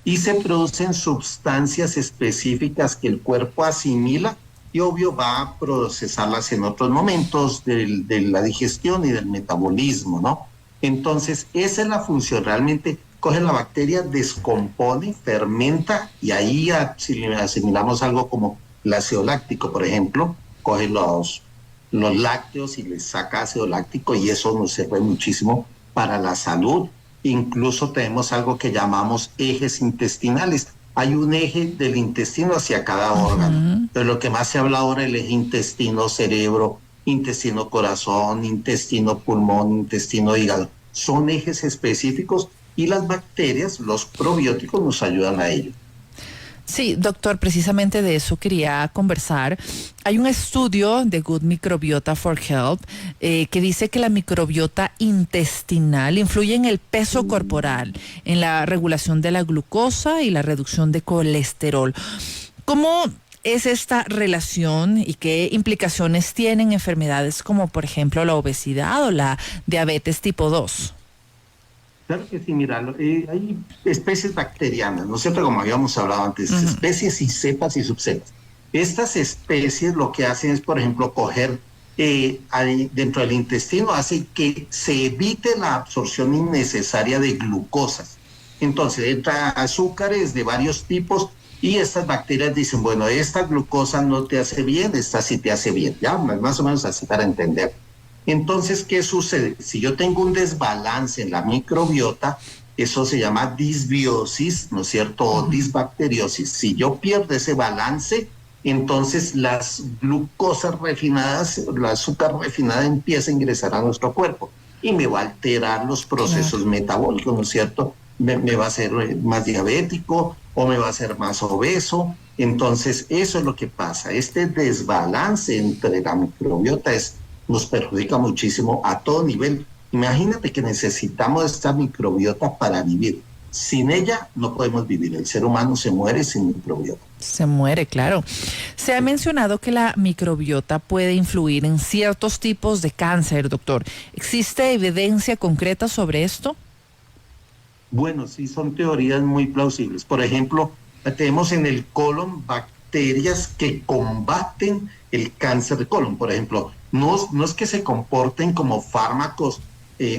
y se producen sustancias específicas que el cuerpo asimila y obvio va a procesarlas en otros momentos de la digestión y del metabolismo, ¿no? Entonces, esa es la función, realmente coge la bacteria, descompone, fermenta y ahí asimilamos algo como el ácido láctico, por ejemplo, coge los lácteos y les saca ácido láctico y eso nos sirve muchísimo para la salud. Incluso tenemos algo que llamamos ejes intestinales. Hay un eje del intestino hacia cada órgano. Pero lo que más se habla ahora es el eje intestino-cerebro, intestino-corazón, intestino-pulmón, intestino-hígado. Son ejes específicos y las bacterias, los probióticos, nos ayudan a ello. Sí, doctor, precisamente de eso quería conversar. Hay un estudio de Good Microbiota for Health que dice que la microbiota intestinal influye en el peso corporal, en la regulación de la glucosa y la reducción de colesterol. ¿Cómo es esta relación y qué implicaciones tienen enfermedades como, por ejemplo, la obesidad o la diabetes tipo 2? Claro que sí, mira, hay especies bacterianas, ¿no es cierto? Como habíamos hablado antes, especies y cepas y subcepas. Estas especies lo que hacen es, por ejemplo, coger dentro del intestino, hace que se evite la absorción innecesaria de glucosas. Entonces, entra azúcares de varios tipos y estas bacterias dicen, bueno, esta glucosa no te hace bien, esta sí te hace bien. Ya, más o menos así para entender. Entonces, ¿qué sucede? Si yo tengo un desbalance en la microbiota, eso se llama disbiosis, ¿no es cierto? O disbacteriosis. Si yo pierdo ese balance, entonces las glucosas refinadas, la azúcar refinada empieza a ingresar a nuestro cuerpo y me va a alterar los procesos metabólicos, ¿no es cierto? Me va a hacer más diabético o me va a hacer más obeso. Entonces, eso es lo que pasa. Este desbalance entre la microbiota nos perjudica muchísimo a todo nivel. Imagínate que necesitamos esta microbiota para vivir. Sin ella no podemos vivir. El ser humano se muere sin microbiota. Se muere, claro. Se ha mencionado que la microbiota puede influir en ciertos tipos de cáncer, doctor. ¿Existe evidencia concreta sobre esto? Bueno, sí, son teorías muy plausibles. Por ejemplo, tenemos en el colon bacterias que combaten el cáncer de colon. Por ejemplo, no es que se comporten como fármacos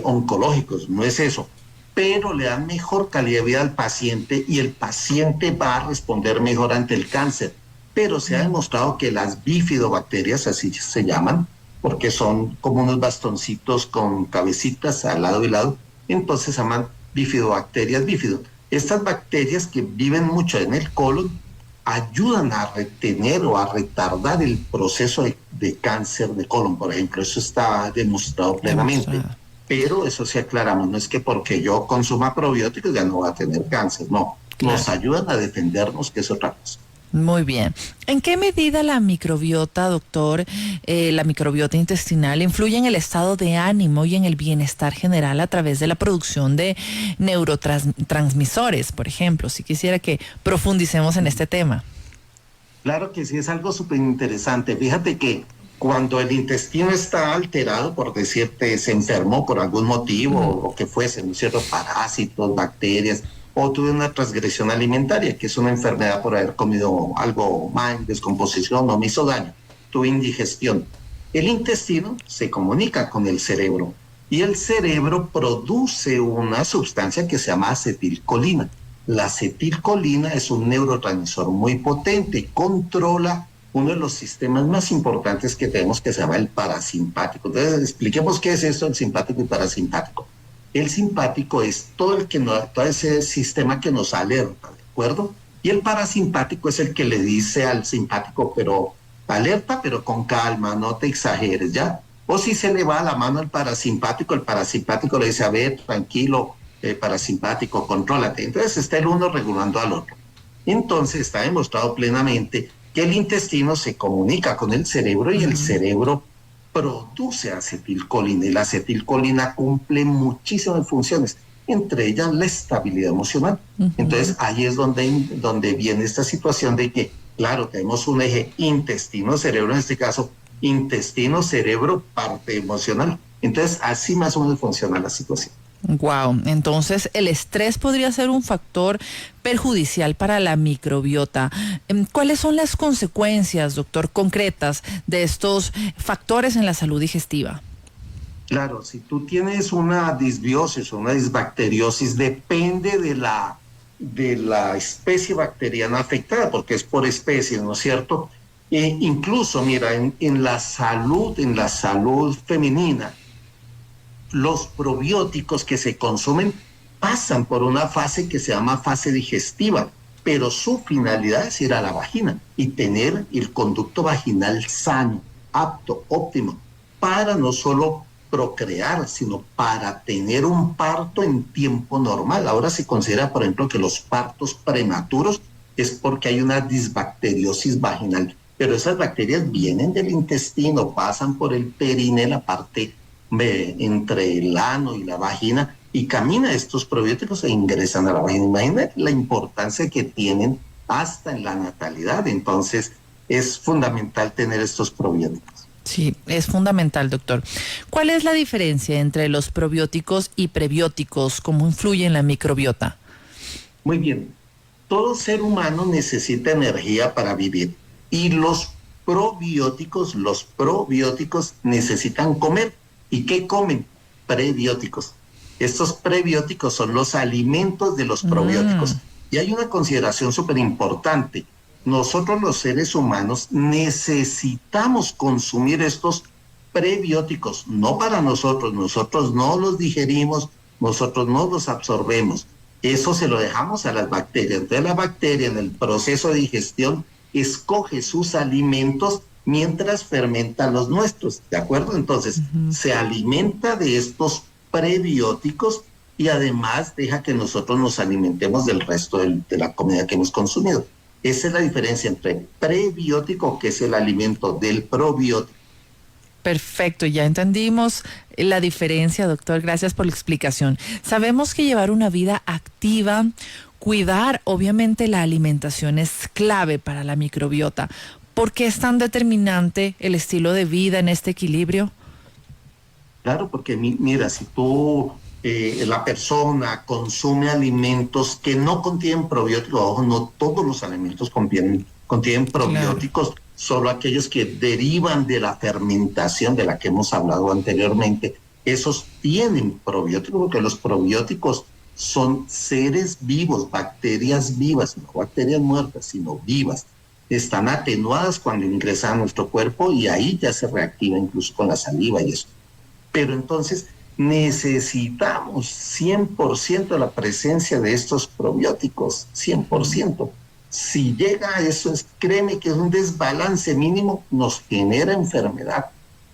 oncológicos, no es eso, pero le dan mejor calidad de vida al paciente y el paciente va a responder mejor ante el cáncer. Pero se ha demostrado que las bifidobacterias, así se llaman, porque son como unos bastoncitos con cabecitas al lado y lado, entonces se llaman bifidobacterias bífido. Estas bacterias que viven mucho en el colon ayudan a retener o a retardar el proceso de cáncer de colon, por ejemplo. Eso está demostrado plenamente. Pero eso sí aclaramos, no es que porque yo consuma probióticos ya no va a tener cáncer, no. Claro. Nos ayudan a defendernos, que es otra cosa. Muy bien. ¿En qué medida la microbiota, doctor, la microbiota intestinal, influye en el estado de ánimo y en el bienestar general a través de la producción de neurotransmisores, por ejemplo? Si quisiera que profundicemos en este tema. Claro que sí, es algo súper interesante. Fíjate que cuando el intestino está alterado, por decirte, se enfermó por algún motivo o lo que fuese, ¿no es cierto? Parásitos, bacterias, o tuve una transgresión alimentaria, que es una enfermedad por haber comido algo mal, descomposición o me hizo daño, tuve indigestión. El intestino se comunica con el cerebro y el cerebro produce una sustancia que se llama acetilcolina. La acetilcolina es un neurotransmisor muy potente, controla uno de los sistemas más importantes que tenemos, que se llama el parasimpático. Entonces, expliquemos qué es esto, el simpático y parasimpático. El simpático es todo ese sistema que nos alerta, ¿de acuerdo? Y el parasimpático es el que le dice al simpático, pero alerta, pero con calma, no te exageres, ¿ya? O si se le va la mano al parasimpático, el parasimpático le dice, a ver, tranquilo, parasimpático, contrólate. Entonces está el uno regulando al otro. Entonces está demostrado plenamente que el intestino se comunica con el cerebro y el cerebro produce acetilcolina y la acetilcolina cumple muchísimas funciones, entre ellas la estabilidad emocional. Entonces ahí es donde viene esta situación de que, claro, tenemos un eje intestino-cerebro, en este caso, intestino-cerebro, parte emocional. Entonces así más o menos funciona la situación. Wow, entonces el estrés podría ser un factor perjudicial para la microbiota. ¿Cuáles son las consecuencias, doctor, concretas de estos factores en la salud digestiva? Claro, si tú tienes una disbiosis o una disbacteriosis, depende de la especie bacteriana afectada, porque es por especie, ¿no es cierto? Incluso, mira, en la salud femenina, los probióticos que se consumen pasan por una fase que se llama fase digestiva, pero su finalidad es ir a la vagina y tener el conducto vaginal sano, apto, óptimo, para no solo procrear, sino para tener un parto en tiempo normal. Ahora se considera, por ejemplo, que los partos prematuros es porque hay una disbacteriosis vaginal, pero esas bacterias vienen del intestino, pasan por el perine, la parte entre el ano y la vagina, y caminan estos probióticos e ingresan a la vagina. Imagina la importancia que tienen hasta en la natalidad. Entonces es fundamental tener estos probióticos. Sí, es fundamental, doctor. ¿Cuál es la diferencia entre los probióticos y prebióticos? ¿Cómo influye en la microbiota? Muy bien. Todo ser humano necesita energía para vivir, y los probióticos necesitan comer. ¿Y qué comen? Prebióticos. Estos prebióticos son los alimentos de los probióticos. Y hay una consideración súper importante. Nosotros los seres humanos necesitamos consumir estos prebióticos, no para nosotros no los digerimos, nosotros no los absorbemos. Eso se lo dejamos a las bacterias. Entonces la bacteria en el proceso de digestión escoge sus alimentos mientras fermenta los nuestros, ¿de acuerdo? Entonces, se alimenta de estos prebióticos y además deja que nosotros nos alimentemos del resto de la comida que hemos consumido. Esa es la diferencia entre prebiótico, que es el alimento, del probiótico. Perfecto, ya entendimos la diferencia, doctor. Gracias por la explicación. Sabemos que llevar una vida activa, cuidar, obviamente la alimentación es clave para la microbiota. ¿Por qué es tan determinante el estilo de vida en este equilibrio? Claro, porque mira, si la persona consume alimentos que no contienen probióticos, ojo, no todos los alimentos contienen probióticos, claro, solo aquellos que derivan de la fermentación de la que hemos hablado anteriormente, esos tienen probióticos, porque los probióticos son seres vivos, bacterias vivas, no bacterias muertas, sino vivas. Están atenuadas cuando ingresan a nuestro cuerpo y ahí ya se reactiva incluso con la saliva y eso. Pero entonces necesitamos 100% la presencia de estos probióticos, 100%. Si llega a eso, créeme que es un desbalance mínimo, nos genera enfermedad.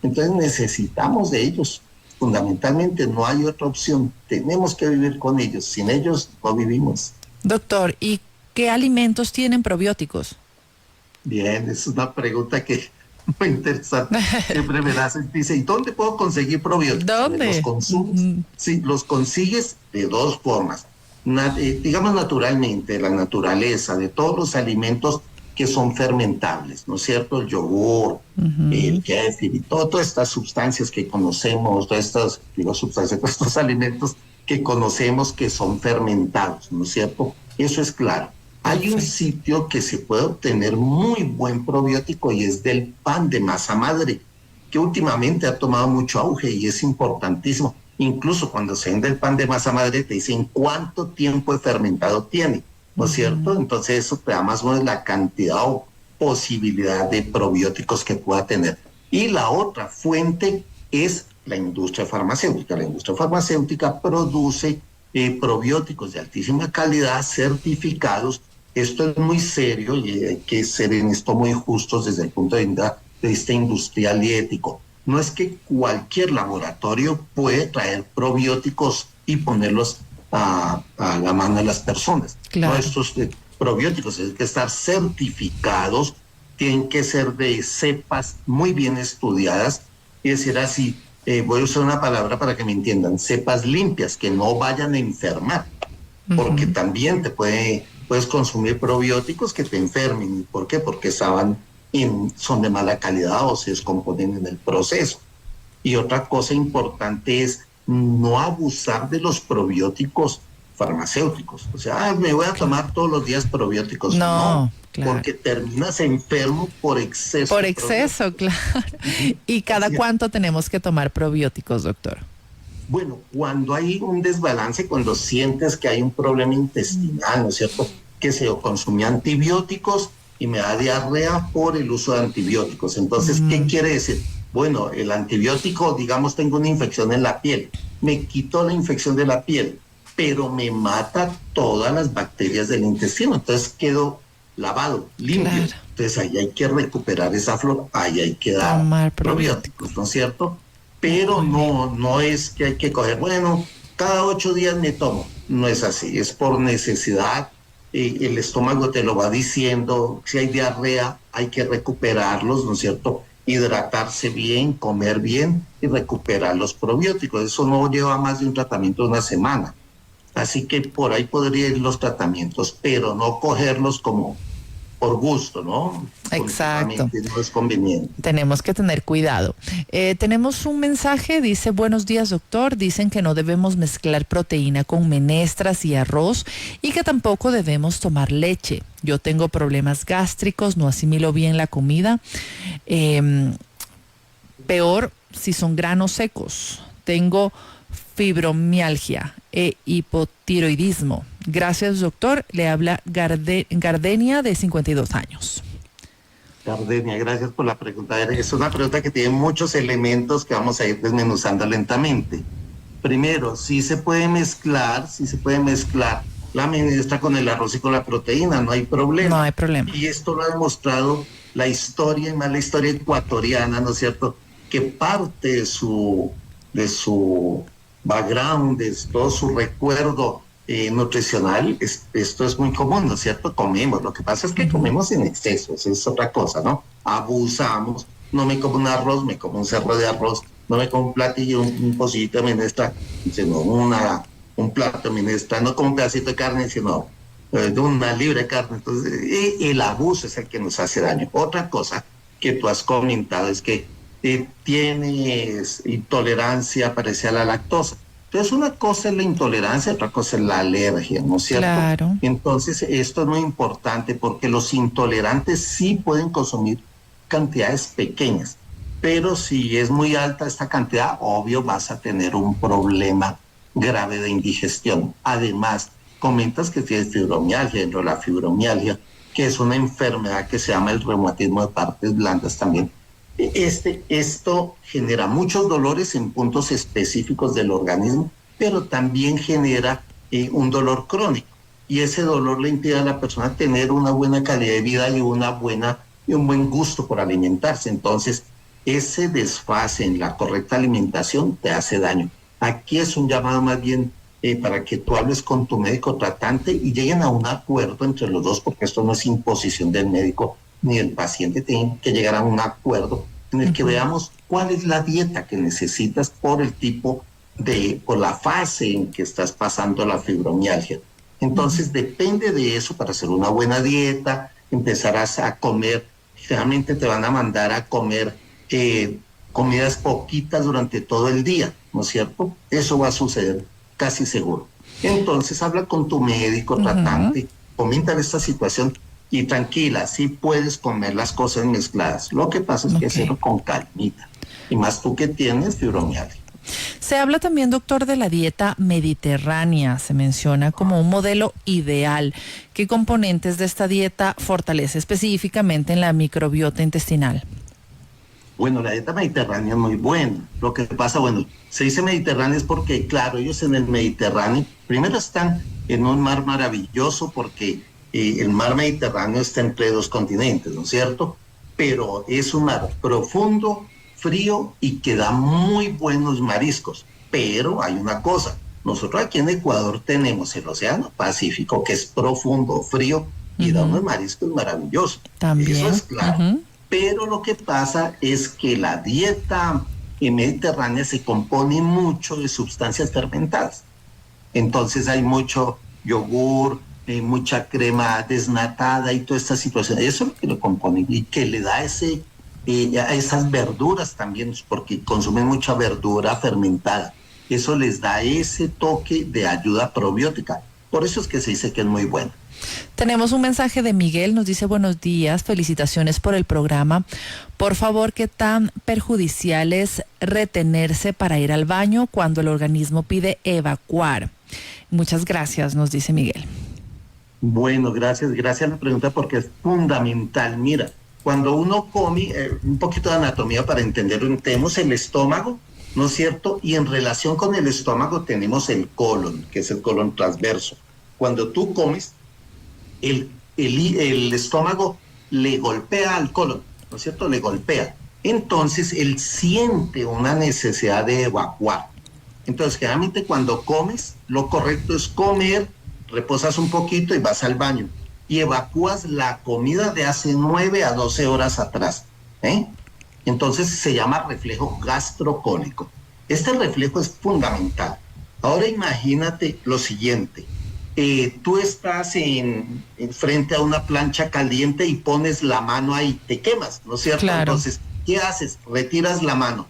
Entonces necesitamos de ellos. Fundamentalmente no hay otra opción. Tenemos que vivir con ellos. Sin ellos no vivimos. Doctor, ¿y qué alimentos tienen probióticos? Bien, es una pregunta que muy interesante. Siempre me hacen, dice, ¿y dónde puedo conseguir probióticos? ¿Dónde? ¿Los consumes? Sí, los consigues de dos formas. Digamos naturalmente, la naturaleza de todos los alimentos que son fermentables, ¿no es cierto? El yogur, el kéfir y todas estas sustancias que conocemos, todas estas estos alimentos que conocemos que son fermentados, ¿no es cierto? Eso es claro. Hay un sitio que se puede obtener muy buen probiótico y es del pan de masa madre, que últimamente ha tomado mucho auge y es importantísimo. Incluso cuando se vende el pan de masa madre te dicen cuánto tiempo de fermentado tiene, ¿no es cierto? Entonces eso te da más o menos la cantidad o posibilidad de probióticos que pueda tener. Y la otra fuente es la industria farmacéutica. La industria farmacéutica produce probióticos de altísima calidad certificados. Esto es muy serio y hay que ser en esto muy justos desde el punto de vista industrial y ético. No es que cualquier laboratorio puede traer probióticos y ponerlos a la mano de las personas. Claro. No, estos probióticos tienen que estar certificados, tienen que ser de cepas muy bien estudiadas, y decir así, voy a usar una palabra para que me entiendan, cepas limpias, que no vayan a enfermar, porque también puedes consumir probióticos que te enfermen. ¿Por qué? Porque son de mala calidad o se descomponen en el proceso. Y otra cosa importante es no abusar de los probióticos farmacéuticos. O sea, me voy a tomar todos los días probióticos. No, No, claro. porque terminas enfermo por exceso. Por de exceso, probióticos. claro. ¿Y cada Así es. cuánto tenemos que tomar probióticos, doctor? Bueno, cuando hay un desbalance, cuando sientes que hay un problema intestinal, ¿no es cierto? Que se consumía antibióticos y me da diarrea por el uso de antibióticos. Entonces, ¿qué quiere decir? Bueno, el antibiótico, digamos, tengo una infección en la piel, me quito la infección de la piel, pero me mata todas las bacterias del intestino. Entonces quedo lavado, limpio. Claro. Entonces ahí hay que recuperar esa flora, ahí hay que dar Tomar probióticos. probióticos, ¿no es cierto? Pero Muy bien. no es que hay que coger, bueno, cada 8 días me tomo. No es así, es por necesidad. El estómago te lo va diciendo, si hay diarrea hay que recuperarlos, ¿no es cierto? Hidratarse bien, comer bien y recuperar los probióticos. Eso no lleva más de un tratamiento de una semana. Así que por ahí podrían ir los tratamientos, pero no cogerlos como por gusto, ¿no? Exacto. Últimamente no es conveniente. Tenemos que tener cuidado. Tenemos un mensaje, dice, buenos días doctor, dicen que no debemos mezclar proteína con menestras y arroz y que tampoco debemos tomar leche. Yo tengo problemas gástricos, no asimilo bien la comida. Peor si son granos secos. Tengo fibromialgia e hipotiroidismo. Gracias doctor, le habla Gardenia de 52 años. Gardenia, gracias por la pregunta. Es una pregunta que tiene muchos elementos que vamos a ir desmenuzando lentamente. Primero, sí se puede mezclar la menestra con el arroz y con la proteína, no hay problema. No hay problema. Y esto lo ha demostrado la historia, y más la historia ecuatoriana, ¿no es cierto? Que parte de su background, de todo su recuerdo nutricional, esto es muy común, ¿no es cierto? Comemos, lo que pasa es que comemos en exceso, eso es otra cosa, ¿no? Abusamos, no me como un arroz, me como un cerro de arroz, no me como un platillo, un pocillito de menestra, sino un plato de menestra, no como un pedacito de carne, sino de una libre carne. Entonces, el abuso es el que nos hace daño. Otra cosa que tú has comentado es que tienes intolerancia parecida a la lactosa. Entonces, una cosa es la intolerancia, otra cosa es la alergia, ¿no es cierto? Claro. Entonces, esto es muy importante porque los intolerantes sí pueden consumir cantidades pequeñas, pero si es muy alta esta cantidad, obvio vas a tener un problema grave de indigestión. Además, comentas que tienes fibromialgia, dentro de la fibromialgia, que es una enfermedad que se llama el reumatismo de partes blandas también. Esto genera muchos dolores en puntos específicos del organismo, pero también genera un dolor crónico. Y ese dolor le impide a la persona tener una buena calidad de vida y un buen gusto por alimentarse. Entonces, ese desfase en la correcta alimentación te hace daño. Aquí es un llamado más bien para que tú hables con tu médico tratante y lleguen a un acuerdo entre los dos, porque esto no es imposición del médico ni del paciente, tienen que llegar a un acuerdo en el que veamos cuál es la dieta que necesitas por la fase en que estás pasando la fibromialgia. Entonces depende de eso para hacer una buena dieta, empezarás a comer, generalmente te van a mandar a comer comidas poquitas durante todo el día, ¿no es cierto? Eso va a suceder casi seguro. Entonces habla con tu médico tratante, comenta esta situación y tranquila, sí puedes comer las cosas mezcladas. Lo que pasa es que hacerlo con calmita. Y más tú que tienes fibromialgia. Se habla también, doctor, de la dieta mediterránea. Se menciona como un modelo ideal. ¿Qué componentes de esta dieta fortalece específicamente en la microbiota intestinal? Bueno, la dieta mediterránea es muy buena. Lo que pasa, bueno, se dice mediterránea es porque, claro, ellos en el Mediterráneo, primero están en un mar maravilloso porque el mar Mediterráneo está entre dos continentes, ¿no es cierto? Pero es un mar profundo, frío y que da muy buenos mariscos. Pero hay una cosa, nosotros aquí en Ecuador tenemos el Océano Pacífico, que es profundo, frío y da unos mariscos maravillosos. También. Eso es claro. Pero lo que pasa es que la dieta mediterránea se compone mucho de sustancias fermentadas. Entonces hay mucho yogur, mucha crema desnatada y toda esta situación. Eso es lo que lo compone y que le da a esas verduras también, porque consumen mucha verdura fermentada. eso les da ese toque de ayuda probiótica. Por eso es que se dice que es muy bueno. Tenemos un mensaje de Miguel, nos dice buenos días, felicitaciones por el programa. Por favor, ¿qué tan perjudicial es retenerse para ir al baño cuando el organismo pide evacuar? Muchas gracias, nos dice Miguel. Bueno, gracias a la pregunta porque es fundamental. Mira, cuando uno come, un poquito de anatomía para entenderlo, tenemos el estómago, ¿no es cierto? Y en relación con el estómago tenemos el colon, que es el colon transverso. Cuando tú comes, el estómago le golpea al colon, ¿no es cierto? Le golpea. Entonces, él siente una necesidad de evacuar. Entonces, generalmente cuando comes, lo correcto es comer, reposas un poquito y vas al baño. Y evacúas la comida de hace 9 a 12 horas atrás. Entonces, se llama reflejo gastrocólico. Este reflejo es fundamental. Ahora imagínate lo siguiente. Tú estás frente a una plancha caliente y pones la mano ahí, te quemas, ¿no es cierto? Claro. Entonces, ¿qué haces? Retiras la mano.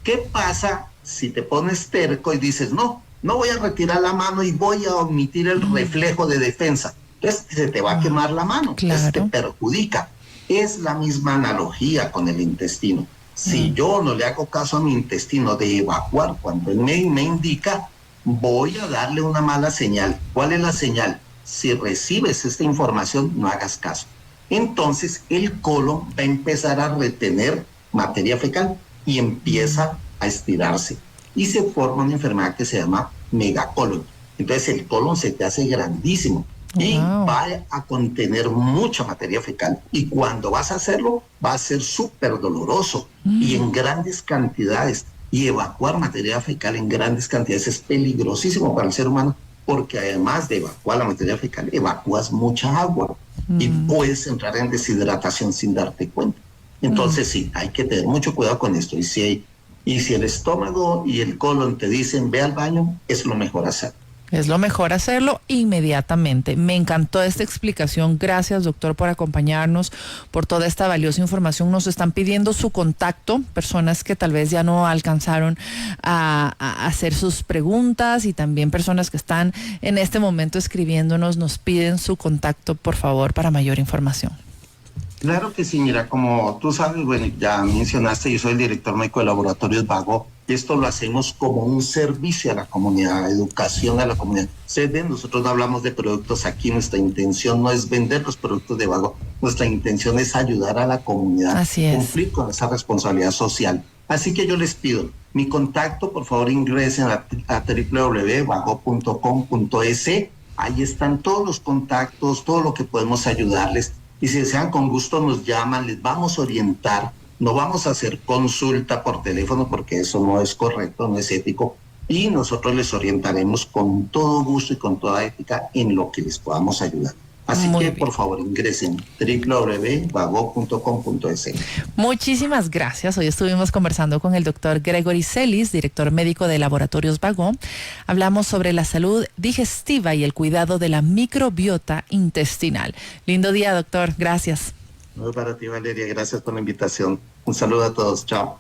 ¿Qué pasa si te pones terco y dices, no voy a retirar la mano y voy a omitir el reflejo de defensa? Entonces, se te va a quemar la mano, entonces te perjudica. Es la misma analogía con el intestino. Si yo no le hago caso a mi intestino de evacuar cuando él me indica, voy a darle una mala señal. ¿Cuál es la señal? Si recibes esta información, no hagas caso. Entonces, el colon va a empezar a retener materia fecal y empieza a estirarse. Y se forma una enfermedad que se llama megacolon. Entonces, el colon se te hace grandísimo y va a contener mucha materia fecal. Y cuando vas a hacerlo, va a ser súper doloroso y en grandes cantidades. Y evacuar materia fecal en grandes cantidades es peligrosísimo para el ser humano, porque además de evacuar la materia fecal, evacúas mucha agua y puedes entrar en deshidratación sin darte cuenta. Entonces sí, hay que tener mucho cuidado con esto. Y si el estómago y el colon te dicen ve al baño, es lo mejor hacer. Es lo mejor hacerlo inmediatamente. Me encantó esta explicación. Gracias, doctor, por acompañarnos, por toda esta valiosa información. Nos están pidiendo su contacto, personas que tal vez ya no alcanzaron a hacer sus preguntas y también personas que están en este momento escribiéndonos, nos piden su contacto, por favor, para mayor información. Claro que sí, mira, como tú sabes, bueno, ya mencionaste, yo soy el director médico de Laboratorios Vago. Esto lo hacemos como un servicio a la comunidad, educación a la comunidad. Nosotros no hablamos de productos aquí, nuestra intención no es vender los productos de Vago, nuestra intención es ayudar a la comunidad a cumplir con esa responsabilidad social. Así que yo les pido, mi contacto, por favor ingresen a www.vago.com.es, ahí están todos los contactos, todo lo que podemos ayudarles. Y si desean, con gusto nos llaman, les vamos a orientar. No vamos a hacer consulta por teléfono porque eso no es correcto, no es ético. Y nosotros les orientaremos con todo gusto y con toda ética en lo que les podamos ayudar. Así Muy que, bien. Por favor, ingresen www.vago.com.es. Muchísimas gracias. Hoy estuvimos conversando con el doctor Gregory Celis, director médico de Laboratorios Vago. Hablamos sobre la salud digestiva y el cuidado de la microbiota intestinal. Lindo día, doctor. Gracias. Para ti, Valeria. Gracias por la invitación. Un saludo a todos. Chao.